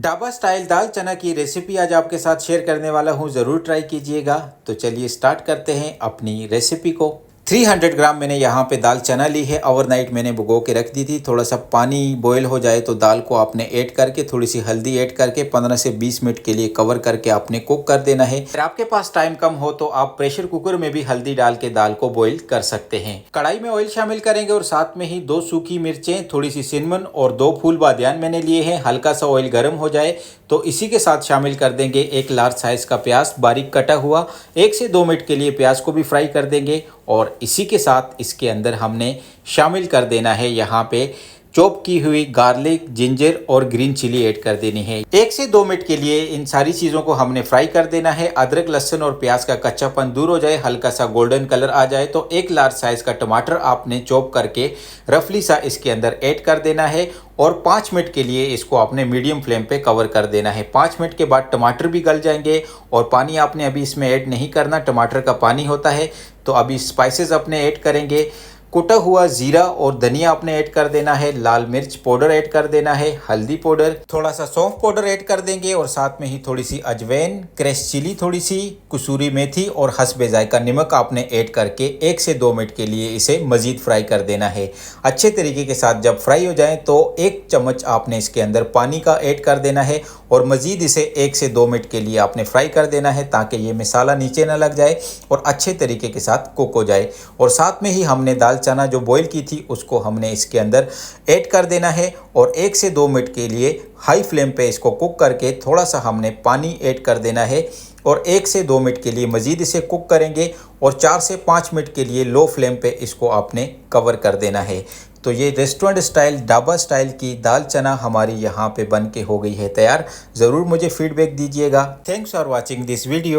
Dhaba style दाल चना की recipe आज आपके साथ शेयर करने वाला हूँ, ज़रूर ट्राई कीजिएगा। तो चलिए स्टार्ट करते हैं अपनी रेसिपी को। 300 ग्राम मैंने यहाँ पे दाल चना ली है। ओवरनाइट मैंने भिगो के रख दी थी। थोड़ा सा पानी बॉईल हो जाए तो दाल को आपने ऐड करके थोड़ी सी हल्दी ऐड करके 15 से 20 मिनट के लिए कवर करके आपने कुक कर देना है। अगर आपके पास टाइम कम हो तो आप प्रेशर कुकर में भी हल्दी डाल के दाल को बॉईल कर सकते हैं। कढ़ाई में ऑयल शामिल करेंगे और साथ में ही 2 सूखी मिर्चें, थोड़ी सी सिनमन और 2 फूल बादियान मैंने लिए हैं। हल्का सा ऑयल गर्म हो जाए तो इसी के साथ शामिल कर देंगे 1 लार्ज साइज का प्याज बारीक कटा हुआ। 1 से 2 मिनट के लिए प्याज को भी फ्राई कर देंगे और इसी के साथ इसके अंदर हमने शामिल कर देना है यहाँ पे चॉप की हुई गार्लिक, जिंजर और ग्रीन चिली ऐड कर देनी है। 1 से 2 मिनट के लिए इन सारी चीज़ों को हमने फ्राई कर देना है। अदरक, लहसुन और प्याज का कच्चापन दूर हो जाए, हल्का सा गोल्डन कलर आ जाए तो 1 लार्ज साइज का टमाटर आपने चॉप करके रफली सा इसके अंदर ऐड कर देना है और 5 मिनट के लिए इसको आपने मीडियम फ्लेम पे कवर कर देना है। 5 मिनट के बाद टमाटर भी गल जाएंगे और पानी आपने अभी इसमें ऐड नहीं करना, टमाटर का पानी होता है। तो अभी स्पाइसेस अपने ऐड करेंगे। कुटा हुआ जीरा और धनिया आपने ऐड कर देना है, लाल मिर्च पाउडर ऐड कर देना है, हल्दी पाउडर, थोड़ा सा सौंफ पाउडर ऐड कर देंगे और साथ में ही थोड़ी सी अजवाइन, क्रश चिली थोड़ी सी, कसूरी मेथी और हस्बे जायका नमक आपने ऐड करके 1 से 2 मिनट के लिए इसे मज़ीद फ्राई कर देना है। अच्छे तरीके के साथ जब फ्राई हो जाए तो 1 चम्मच आपने इसके अंदर पानी का ऐड कर देना है और मज़ीद इसे 1 से 2 मिनट के लिए आपने फ्राई कर देना है ताकि ये मसाला नीचे ना लग जाए और अच्छे तरीके के साथ कुक हो जाए। और साथ में ही हमने दाल चना जो बॉईल की थी उसको हमने इसके अंदर ऐड कर देना है और 1 से 2 मिनट के लिए हाई फ्लेम पे इसको कुक करके थोड़ा सा हमने पानी ऐड कर देना है और 1 से 2 मिनट के लिए मज़ीद इसे कुक करेंगे और 4 से 5 मिनट के लिए लो फ्लेम पे इसको आपने कवर कर देना है। तो ये रेस्टोरेंट स्टाइल, ढाबा स्टाइल की दाल चना हमारी यहाँ पे बन के हो गई है तैयार। ज़रूर मुझे फीडबैक दीजिएगा। Thanks for watching this video.